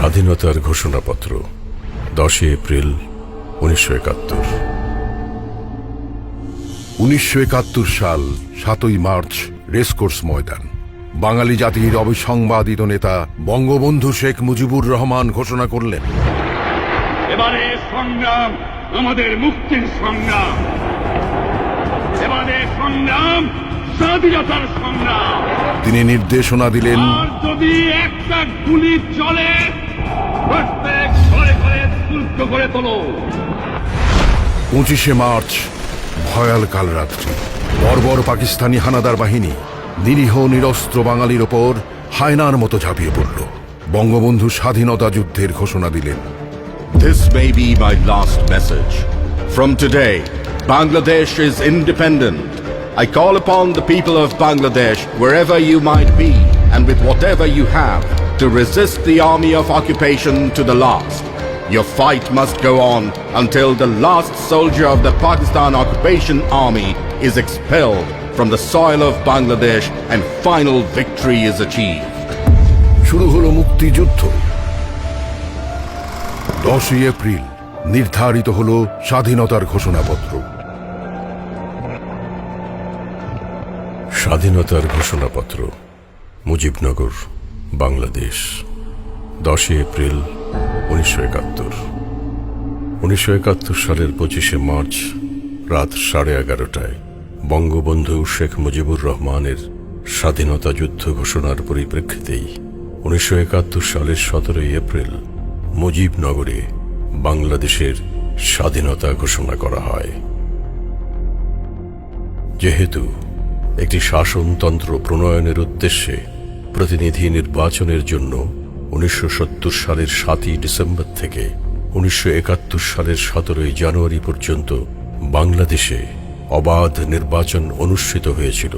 স্বাধীনতার ঘোষণাপত্র 10 এপ্রিল 1971। 1971 সাল 7ই মার্চ রেসকোর্স ময়দান। বাঙালি জাতির অবিসংবাদিত নেতা বঙ্গবন্ধু শেখ মুজিবুর রহমান ঘোষণা করলেন, এবারে সংগ্রাম আমাদের মুক্তির সংগ্রাম, এবারে সংগ্রাম স্বাধীনতার সংগ্রাম। তিনি নির্দেশনা দিলেন, আর যদি একটা গুলি চলে প্রত্যেক ঘরে ঘরে শুল্ক করে তোলো। 25শে মার্চ ভয়াল কালরাত্রি। বর্বর পাকিস্তানি হানাদার বাহিনী নিরীহ নিরস্ত্র বাঙালির ওপর হায়নার মতো ঝাঁপিয়ে পড়ল। বঙ্গবন্ধু স্বাধীনতা যুদ্ধের ঘোষণা দিলেন। This may be my last message. From today, Bangladesh is independent. I call upon the people of Bangladesh, wherever you might be and with whatever you have, to resist the army of occupation to the last. Your fight must go on until the last soldier of the Pakistan occupation army is expelled from the soil of Bangladesh and final victory is achieved. শুরু হলো মুক্তিযুদ্ধ। 10ই April নির্ধারিত হলো স্বাধীনতার ঘোষণাপত্র। স্বাধীনতার ঘোষণাপত্র, Mujibnagar, Bangladesh, 10 April 1971। 1971 সালের 25শে মার্চ রাত 11:30টায় বঙ্গবন্ধু শেখ মুজিবুর রহমানের স্বাধীনতা যুদ্ধ ঘোষণার পরিপ্রেক্ষিতেই 1971 সালের 17 এপ্রিল মুজিবনগরে বাংলাদেশের স্বাধীনতা ঘোষণা করা হয়। যেহেতু একটি শাসনতন্ত্র প্রণয়নের উদ্দেশ্যে প্রতিনিধি নির্বাচনের জন্য 1970 সালের 7ই ডিসেম্বর থেকে 1971 সালের 17ই জানুয়ারি পর্যন্ত বাংলাদেশে অবাধ নির্বাচন অনুষ্ঠিত হয়েছিল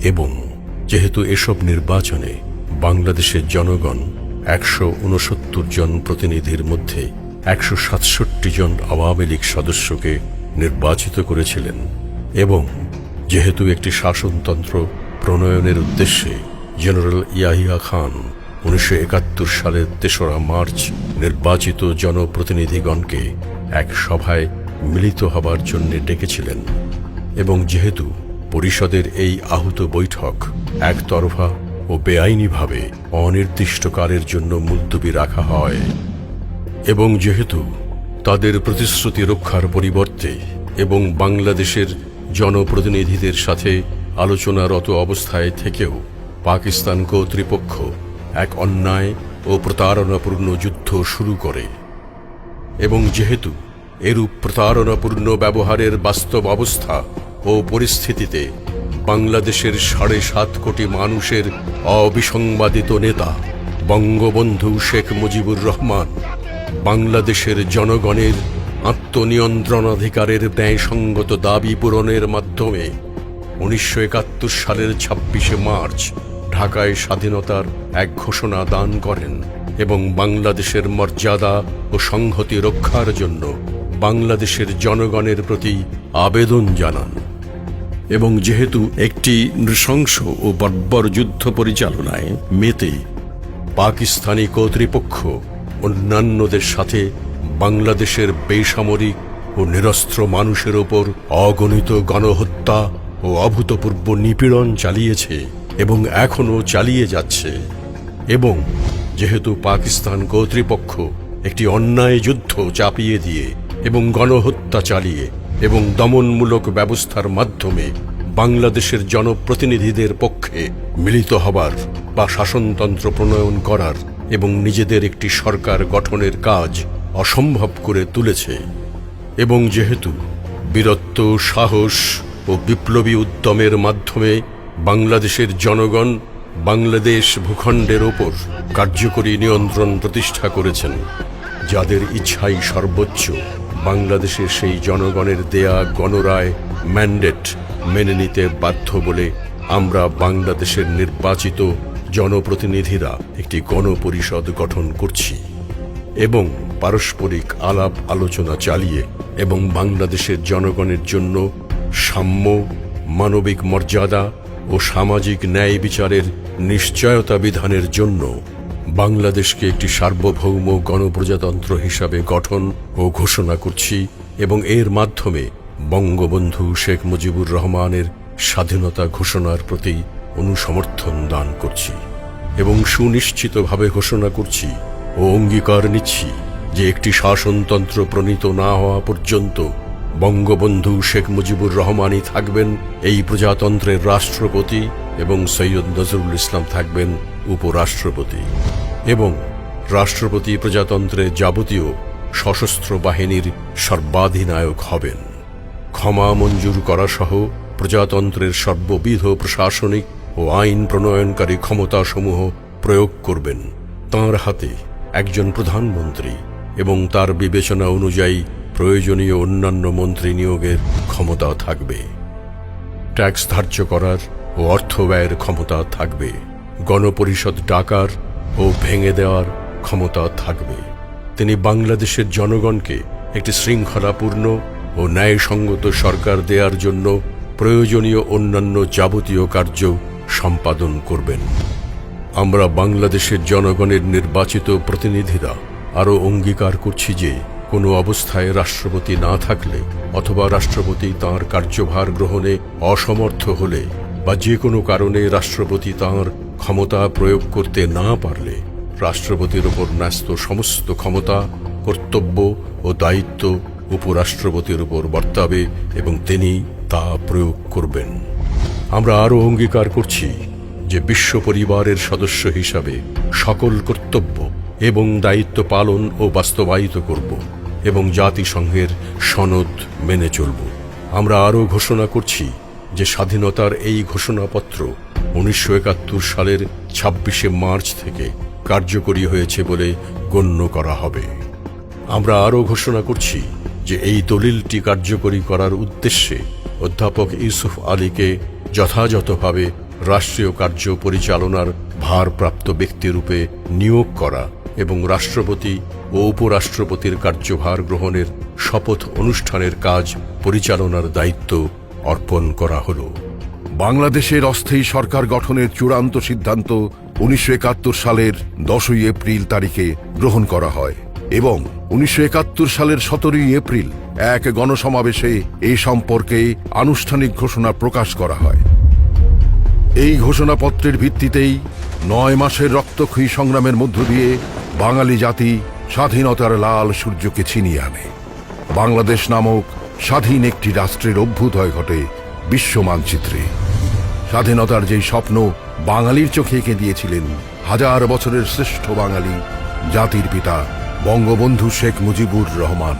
এবং যেহেতু এসব নির্বাচনে বাংলাদেশের জনগণ 169 জন প্রতিনিধির মধ্যে 167 জন আওয়ামী লীগ সদস্যকে নির্বাচিত করেছিলেন এবং যেহেতু একটি শাসনতন্ত্র প্রণয়নের উদ্দেশ্যে জেনারেল ইয়াহিয়া খান 1971 সালের 3রা মার্চ নির্বাচিত জনপ্রতিনিধিগণকে এক সভায় মিলিত হবার জন্য ডেকেছিলেন এবং যেহেতু পরিষদের এই আহুত বৈঠক একতরফা ও বেআইনিভাবে অনির্দিষ্টকালের জন্য মুলতবি রাখা হয় এবং যেহেতু তাদের প্রতিশ্রুতি রক্ষার পরিবর্তে এবং বাংলাদেশের জনপ্রতিনিধিদের সাথে আলোচনারত অবস্থায় থেকেও পাকিস্তান কর্তৃপক্ষ এক অন্যায় ও প্রতারণাপূর্ণ যুদ্ধ শুরু করে এবং যেহেতু এরূপ প্রতারণাপূর্ণ ব্যবহারের বাস্তব অবস্থা ও পরিস্থিতিতে বাংলাদেশের 7.5 কোটি মানুষের অবিসংবাদিত নেতা বঙ্গবন্ধু শেখ মুজিবুর রহমান বাংলাদেশের জনগণের আত্মনিয়ন্ত্রণাধিকারের ন্যায়সঙ্গত দাবি পূরণের মাধ্যমে 1971 সালের 26শে মার্চ ঢাকায় স্বাধীনতার এক ঘোষণা দান করেন এবং বাংলাদেশের মর্যাদা ও সংহতি রক্ষার জন্য বাংলাদেশের জনগণের প্রতি আবেদন জানান এবং যেহেতু একটি নৃশংস ও বর্বর যুদ্ধ পরিচালনায় মেতে পাকিস্তানি কর্তৃপক্ষ অন্যান্যদের সাথে বাংলাদেশের বেসামরিক ও নিরস্ত্র মানুষের ওপর অগণিত গণহত্যা ও অভূতপূর্ব নিপীড়ন চালিয়েছে এবং এখনও চালিয়ে যাচ্ছে এবং যেহেতু পাকিস্তান কর্তৃপক্ষ একটি অন্যায় যুদ্ধ চাপিয়ে দিয়ে এবং গণহত্যা চালিয়ে এবং দমনমূলক ব্যবস্থার মাধ্যমে বাংলাদেশের জনপ্রতিনিধিদের পক্ষে মিলিত হবার বা শাসনতন্ত্র প্রণয়ন করার এবং নিজেদের একটি সরকার গঠনের কাজ অসম্ভব করে তুলেছে এবং যেহেতু বীরত্ব, সাহস ও বিপ্লবী উদ্যমের মাধ্যমে বাংলাদেশের জনগণ বাংলাদেশ ভূখণ্ডের ওপর কার্যকরী নিয়ন্ত্রণ প্রতিষ্ঠা করেছেন, যাদের ইচ্ছাই সর্বোচ্চ বাংলাদেশের সেই জনগণের দেয়া গণরায় ম্যান্ডেট মেনে নিতে বাধ্য বলে আমরা বাংলাদেশের নির্বাচিত জনপ্রতিনিধিরা একটি গণপরিষদ গঠন করছি এবং পারস্পরিক আলাপ আলোচনা চালিয়ে এবং বাংলাদেশের জনগণের জন্য সাম্য, মানবিক মর্যাদা ও সামাজিক ন্যায় বিচারের নিশ্চয়তা বিধানের জন্য বাংলাদেশকে একটি সার্বভৌম গণপ্রজাতন্ত্র হিসাবে গঠন ও ঘোষণা করছি এবং এর মাধ্যমে বঙ্গবন্ধু শেখ মুজিবুর রহমানের স্বাধীনতা ঘোষণার প্রতি অনুসমর্থন দান করছি এবং সুনিশ্চিতভাবে ঘোষণা করছি ও অঙ্গীকার নিচ্ছি যে একটি শাসনতন্ত্র প্রণীত না হওয়া পর্যন্ত বঙ্গবন্ধু শেখ মুজিবুর রহমানই থাকবেন এই প্রজাতন্ত্রের রাষ্ট্রপতি এবং সৈয়দ নজরুল ইসলাম থাকবেন উপরাষ্ট্রপতি এবং রাষ্ট্রপতি প্রজাতন্ত্রের যাবতীয় সশস্ত্র বাহিনীর সর্বাধিনায়ক হবেন। ক্ষমা মঞ্জুর করা সহ প্রজাতন্ত্রের সর্ববিধ প্রশাসনিক ও আইন প্রণয়নকারী ক্ষমতাসমূহ প্রয়োগ করবেন। তাঁর হাতে একজন প্রধানমন্ত্রী এবং তার বিবেচনা অনুযায়ী প্রয়োজনীয় অন্যান্য মন্ত্রী নিয়োগের ক্ষমতা থাকবে। ট্যাক্স ধার্য করার ও অর্থ ব্যয়ের ক্ষমতা থাকবে। গণপরিষদ ডাকার ও ভেঙে দেওয়ার ক্ষমতা থাকবে। তিনি বাংলাদেশের জনগণকে একটি শৃঙ্খলাপূর্ণ ও ন্যায়সঙ্গত সরকার দেওয়ার জন্য প্রয়োজনীয় অন্যান্য যাবতীয় কার্য সম্পাদন করবেন। আমরা বাংলাদেশের জনগণের নির্বাচিত প্রতিনিধিরা আরও অঙ্গীকার করছি যে কোনো অবস্থায় রাষ্ট্রপতি না থাকলে অথবা রাষ্ট্রপতি তাঁর কার্যভার গ্রহণে অসমর্থ হলে বা যে কোনো কারণে রাষ্ট্রপতি তাঁর ক্ষমতা প্রয়োগ করতে না পারলে রাষ্ট্রপতির ওপর ন্যস্ত সমস্ত ক্ষমতা, কর্তব্য ও দায়িত্ব উপরাষ্ট্রপতির উপর বর্তাবে এবং তিনি তা প্রয়োগ করবেন। আমরা আরও অঙ্গীকার করছি যে বিশ্ব পরিবারের সদস্য হিসাবে সকল কর্তব্য এবং দায়িত্ব পালন ও বাস্তবায়িত করব এবং জাতিসংঘের সনদ মেনে চলব। আমরা আরও ঘোষণা করছি যে স্বাধীনতার এই ঘোষণাপত্র 1971 সালের 26শে মার্চ থেকে কার্যকরী হয়েছে বলে গণ্য করা হবে। আমরা আরও ঘোষণা করছি যে এই দলিলটি কার্যকরী করার উদ্দেশ্যে অধ্যাপক ইউসুফ আলীকে যথাযথভাবে রাষ্ট্রীয় কার্য পরিচালনার ভারপ্রাপ্ত ব্যক্তিরূপে নিয়োগ করা এবং রাষ্ট্রপতি ও উপরাষ্ট্রপতির কার্যভার গ্রহণের শপথ অনুষ্ঠানের কাজ পরিচালনার দায়িত্ব অর্পণ করা হলো। বাংলাদেশের অস্থায়ী সরকার গঠনের চূড়ান্ত সিদ্ধান্ত 1971 সালের 10ই এপ্রিল তারিখে গ্রহণ করা হয় এবং 1971 সালের 17ই এপ্রিল এক গণসমাবেশে এই সম্পর্কে আনুষ্ঠানিক ঘোষণা প্রকাশ করা হয়। এই ঘোষণাপত্রের ভিত্তিতেই 9 মাসের রক্তক্ষয়ী সংগ্রামের মধ্য দিয়ে বাঙালি জাতি স্বাধীনতার লাল সূর্যকে ছিনিয়ে আনে। বাংলাদেশ নামক স্বাধীন একটি রাষ্ট্রের অভ্যুদয় ঘটে বিশ্ব মানচিত্রে। স্বাধীনতার যেই স্বপ্ন বাঙালির চোখে এঁকে দিয়েছিলেন হাজার বছরের শ্রেষ্ঠ বাঙালি, জাতির পিতা বঙ্গবন্ধু শেখ মুজিবুর রহমান।